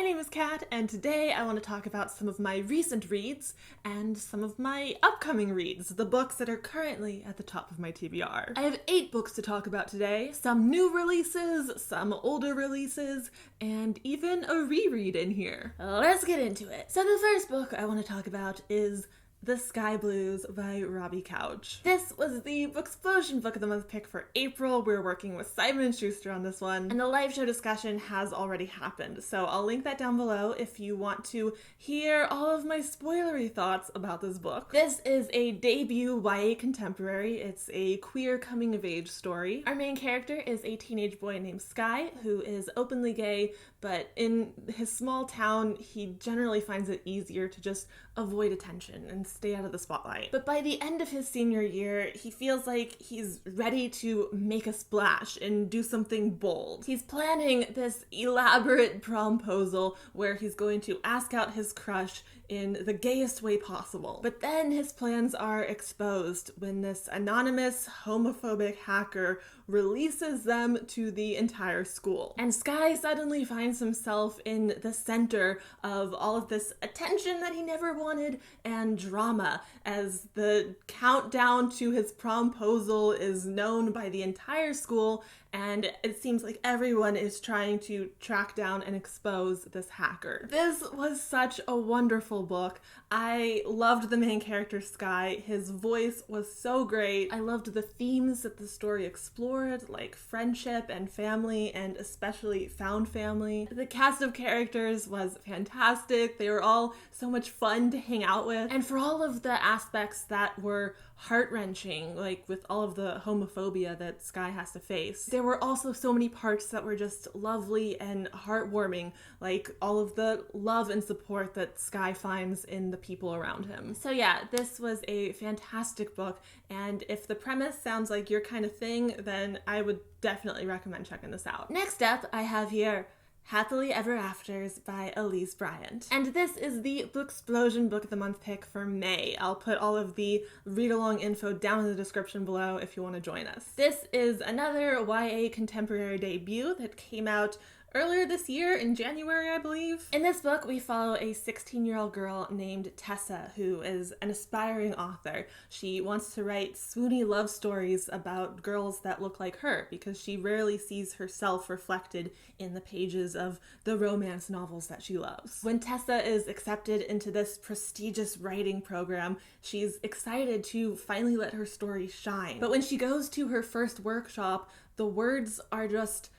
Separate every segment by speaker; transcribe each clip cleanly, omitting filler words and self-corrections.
Speaker 1: name is Kat, and today I want to talk about some of my recent reads and some of my upcoming reads, the books that are currently at the top of my TBR. I have 8 books to talk about today, some new releases, some older releases, and even a reread in here. Let's get into it. So the first book I want to talk about is The Sky Blues by Robbie Couch. This was the BOOKSPLOSION Book of the Month pick for April. We're working with Simon & Schuster on this one, and the live show discussion has already happened, so I'll link that down below if you want to hear all of my spoilery thoughts about this book. This is a debut YA contemporary. It's a queer coming-of-age story. Our main character is a teenage boy named Sky, who is openly gay, but in his small town, he generally finds it easier to just avoid attention and stay out of the spotlight. But by the end of his senior year, he feels like he's ready to make a splash and do something bold. He's planning this elaborate promposal where he's going to ask out his crush in the gayest way possible. But then his plans are exposed when this anonymous homophobic hacker releases them to the entire school. And Sky suddenly finds himself in the center of all of this attention that he never wanted and drama as the countdown to his promposal is known by the entire school, and it seems like everyone is trying to track down and expose this hacker. This was such a wonderful book. I loved the main character, Sky. His voice was so great. I loved the themes that the story explored, like friendship and family, and especially found family. The cast of characters was fantastic. They were all so much fun to hang out with. And for all of the aspects that were heart-wrenching, like with all of the homophobia that Sky has to face, there were also so many parts that were just lovely and heartwarming, like all of the love and support that Sky finds in the people around him. So yeah, this was a fantastic book, and if the premise sounds like your kind of thing, then I would definitely recommend checking this out. Next up, I have here Happily Ever Afters by Elise Bryant. And this is the BOOKSPLOSION Book of the Month pick for May. I'll put all of the read-along info down in the description below if you want to join us. This is another YA contemporary debut that came out earlier this year in January, I believe. In this book, we follow a 16-year-old girl named Tessa, who is an aspiring author. She wants to write swoony love stories about girls that look like her because she rarely sees herself reflected in the pages of the romance novels that she loves. When Tessa is accepted into this prestigious writing program, she's excited to finally let her story shine. But when she goes to her first workshop, the words are just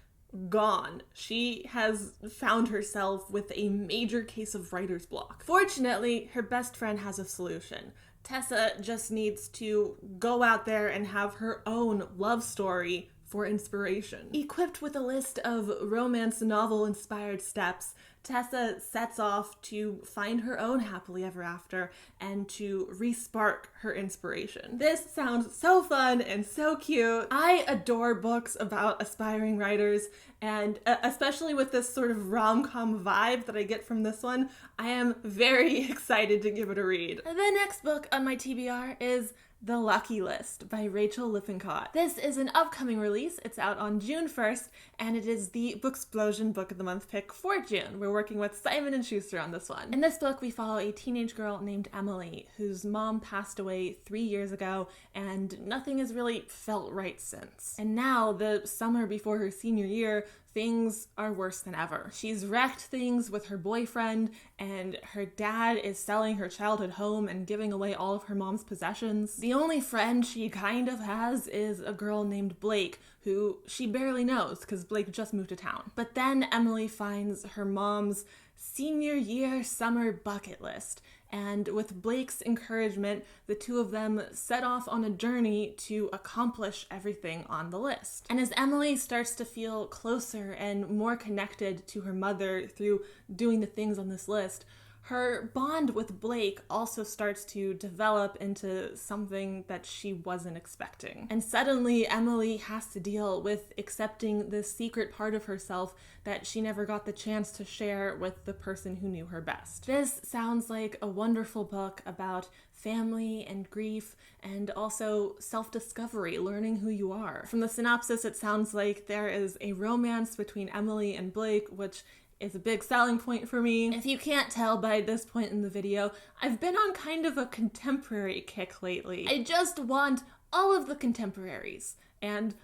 Speaker 1: gone. She has found herself with a major case of writer's block. Fortunately, her best friend has a solution. Tessa just needs to go out there and have her own love story for inspiration. Equipped with a list of romance novel-inspired steps, Tessa sets off to find her own happily ever after and to re-spark her inspiration. This sounds so fun and so cute. I adore books about aspiring writers, and especially with this sort of rom-com vibe that I get from this one, I am very excited to give it a read. The next book on my TBR is The Lucky List by Rachel Lippincott. This is an upcoming release. It's out on June 1st, and it is the BOOKSPLOSION Book of the Month pick for June. We're working with Simon & Schuster on this one. In this book, we follow a teenage girl named Emily, whose mom passed away 3 years ago, and nothing has really felt right since. And now, the summer before her senior year, things are worse than ever. She's wrecked things with her boyfriend, and her dad is selling her childhood home and giving away all of her mom's possessions. The only friend she kind of has is a girl named Blake, who she barely knows because Blake just moved to town. But then Emily finds her mom's senior year summer bucket list, and with Blake's encouragement, the two of them set off on a journey to accomplish everything on the list. And as Emily starts to feel closer and more connected to her mother through doing the things on this list, her bond with Blake also starts to develop into something that she wasn't expecting. And suddenly, Emily has to deal with accepting this secret part of herself that she never got the chance to share with the person who knew her best. This sounds like a wonderful book about family and grief and also self-discovery, learning who you are. From the synopsis, it sounds like there is a romance between Emily and Blake, which is a big selling point for me. If you can't tell by this point in the video, I've been on kind of a contemporary kick lately. I just want all of the contemporaries, and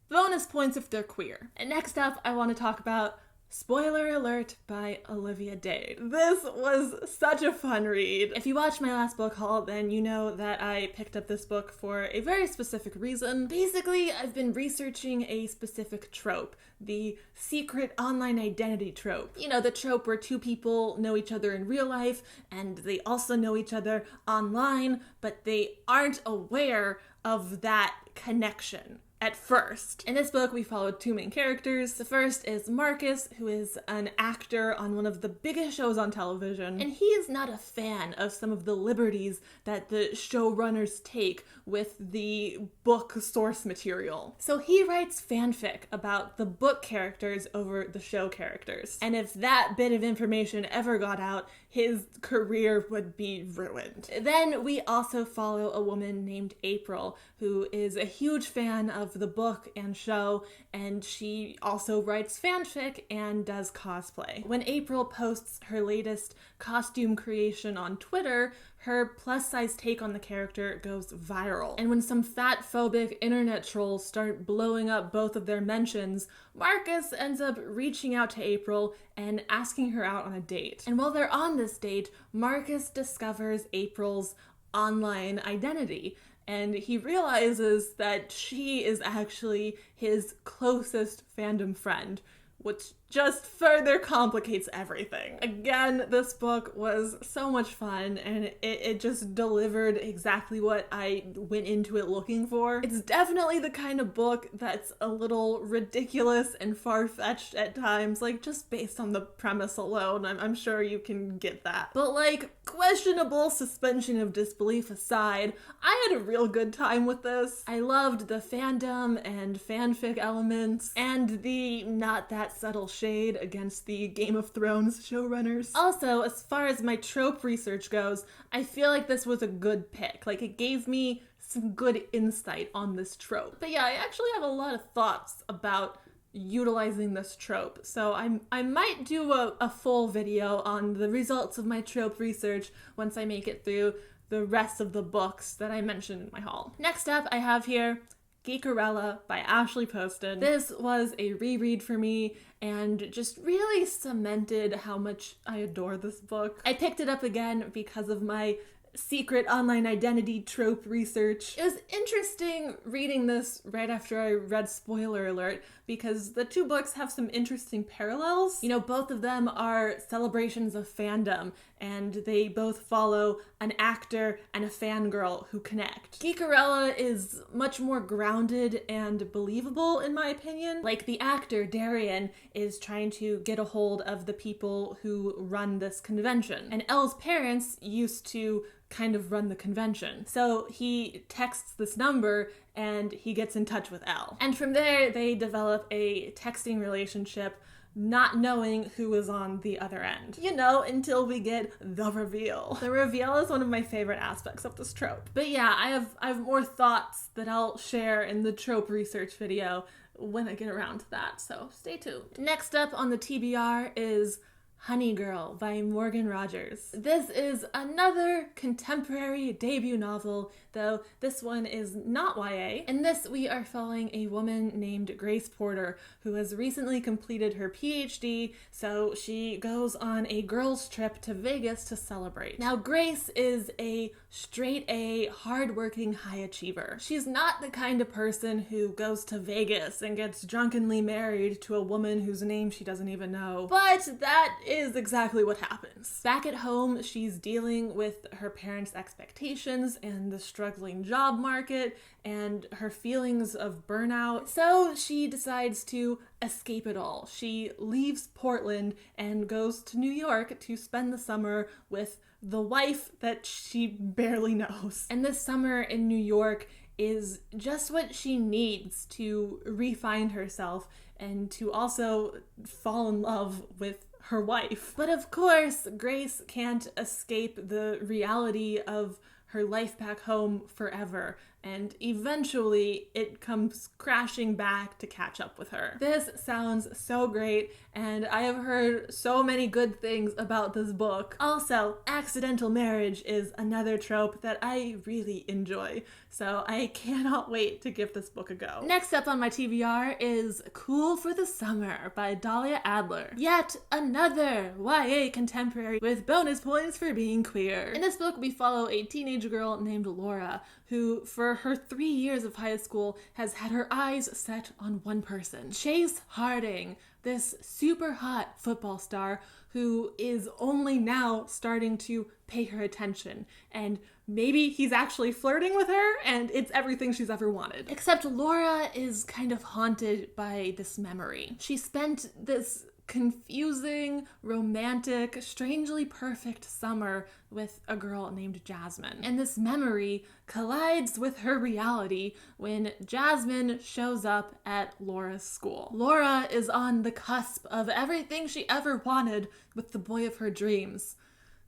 Speaker 1: bonus points if they're queer. And next up, I want to talk about Spoiler Alert by Olivia Dade. This was such a fun read. If you watched my last book haul, then you know that I picked up this book for a very specific reason. Basically, I've been researching a specific trope, the secret online identity trope. You know, the trope where two people know each other in real life, and they also know each other online, but they aren't aware of that connection at first. In this book, we followed two main characters. The first is Marcus, who is an actor on one of the biggest shows on television, and he is not a fan of some of the liberties that the showrunners take with the book source material. So he writes fanfic about the book characters over the show characters. And if that bit of information ever got out, his career would be ruined. Then we also follow a woman named April, who is a huge fan of the book and show, and she also writes fanfic and does cosplay. When April posts her latest costume creation on Twitter, her plus-size take on the character goes viral. And when some fat-phobic internet trolls start blowing up both of their mentions, Marcus ends up reaching out to April and asking her out on a date. And while they're on this date, Marcus discovers April's online identity, and he realizes that she is actually his closest fandom friend, which just further complicates everything. Again, this book was so much fun, and it just delivered exactly what I went into it looking for. It's definitely the kind of book that's a little ridiculous and far-fetched at times, like just based on the premise alone. I'm sure you can get that. But like, questionable suspension of disbelief aside, I had a real good time with this. I loved the fandom and fanfic elements, and the not that subtle shade against the Game of Thrones showrunners. Also, as far as my trope research goes, I feel like this was a good pick. Like, it gave me some good insight on this trope. But yeah, I actually have a lot of thoughts about utilizing this trope, so I might do a full video on the results of my trope research once I make it through the rest of the books that I mentioned in my haul. Next up, I have here Geekerella by Ashley Poston. This was a reread for me and just really cemented how much I adore this book. I picked it up again because of my secret online identity trope research. It was interesting reading this right after I read Spoiler Alert because the two books have some interesting parallels. You know, both of them are celebrations of fandom, and they both follow an actor and a fangirl who connect. Geekerella is much more grounded and believable in my opinion. Like, the actor, Darian, is trying to get a hold of the people who run this convention, and Elle's parents used to kind of run the convention. So he texts this number and he gets in touch with Elle. And from there, they develop a texting relationship, not knowing who is on the other end. You know, until we get the reveal. The reveal is one of my favorite aspects of this trope. But yeah, I have more thoughts that I'll share in the trope research video when I get around to that, so stay tuned. Next up on the TBR is Honey Girl by Morgan Rogers. This is another contemporary debut novel, though this one is not YA. In this, we are following a woman named Grace Porter who has recently completed her PhD, so she goes on a girls' trip to Vegas to celebrate. Now, Grace is a straight A, hardworking high achiever. She's not the kind of person who goes to Vegas and gets drunkenly married to a woman whose name she doesn't even know, but that is exactly what happens. Back at home, she's dealing with her parents' expectations and the struggling job market and her feelings of burnout. So she decides to escape it all. She leaves Portland and goes to New York to spend the summer with the wife that she barely knows. And this summer in New York is just what she needs to re-find herself and to also fall in love with her wife. But of course, Grace can't escape the reality of her life back home forever. and eventually it comes crashing back to catch up with her. This sounds so great, and I have heard so many good things about this book. Also, accidental marriage is another trope that I really enjoy, so I cannot wait to give this book a go. Next up on my TBR is Cool for the Summer by Dahlia Adler. Yet another YA contemporary with bonus points for being queer. In this book, we follow a teenage girl named Laura, who for her 3 years of high school has had her eyes set on one person. Chase Harding, this super hot football star who is only now starting to pay her attention, and maybe he's actually flirting with her, and it's everything she's ever wanted. Except Laura is kind of haunted by this memory. She spent this confusing, romantic, strangely perfect summer with a girl named Jasmine. And this memory collides with her reality when Jasmine shows up at Laura's school. Laura is on the cusp of everything she ever wanted with the boy of her dreams.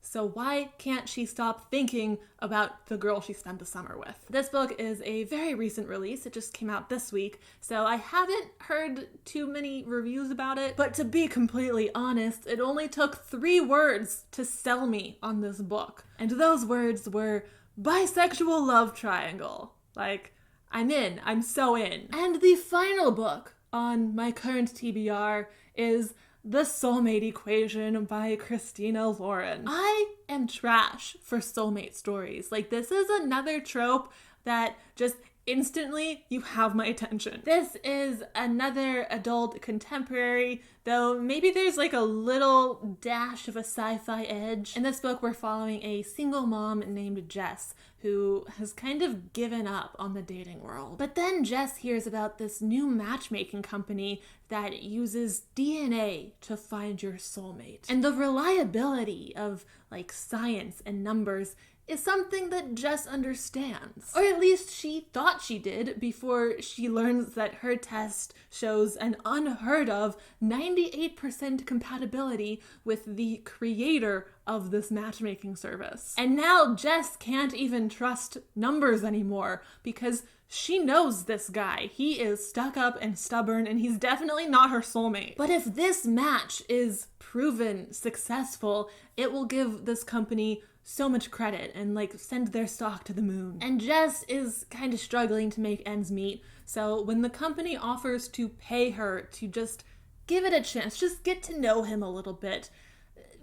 Speaker 1: So why can't she stop thinking about the girl she spent the summer with? This book is a very recent release. It just came out this week, so I haven't heard too many reviews about it. But to be completely honest, it only took 3 words to sell me on this book. And those words were bisexual love triangle. Like, I'm in. I'm so in. And the final book on my current TBR is The Soulmate Equation by Christina Lauren. I am trash for soulmate stories. Like, this is another trope that just instantly you have my attention. This is another adult contemporary, though maybe there's like a little dash of a sci-fi edge. In this book, we're following a single mom named Jess, who has kind of given up on the dating world. But then Jess hears about this new matchmaking company that uses DNA to find your soulmate. And the reliability of like science and numbers is something that Jess understands. Or at least she thought she did before she learns that her test shows an unheard of 98% compatibility with the creator of this matchmaking service. And now Jess can't even trust numbers anymore because she knows this guy. He is stuck up and stubborn, and he's definitely not her soulmate. But if this match is proven successful, it will give this company so much credit and like send their stock to the moon. And Jess is kind of struggling to make ends meet, so when the company offers to pay her to just give it a chance, just get to know him a little bit,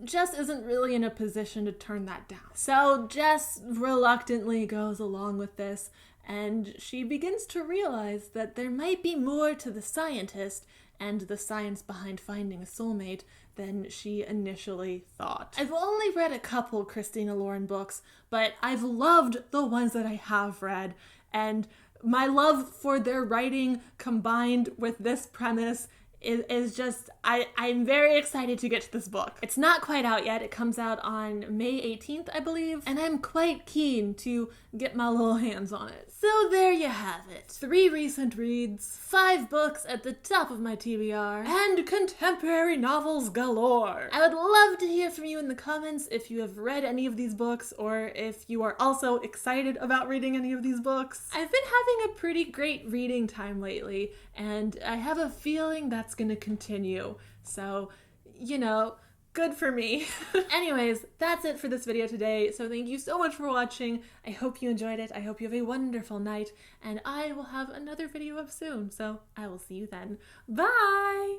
Speaker 1: Jess isn't really in a position to turn that down. So Jess reluctantly goes along with this, and she begins to realize that there might be more to the scientist and the science behind finding a soulmate than she initially thought. I've only read a couple Christina Lauren books, but I've loved the ones that I have read, and my love for their writing combined with this premise is just, I'm very excited to get to this book. It's not quite out yet. It comes out on May 18th, I believe, and I'm quite keen to get my little hands on it. So there you have it. 3 recent reads, 5 books at the top of my TBR, and contemporary novels galore. I would love to hear from you in the comments if you have read any of these books, or if you are also excited about reading any of these books. I've been having a pretty great reading time lately, and I have a feeling that's gonna continue. So, you know, good for me. Anyways, that's it for this video today. So thank you so much for watching. I hope you enjoyed it. I hope you have a wonderful night, and I will have another video up soon. So I will see you then. Bye!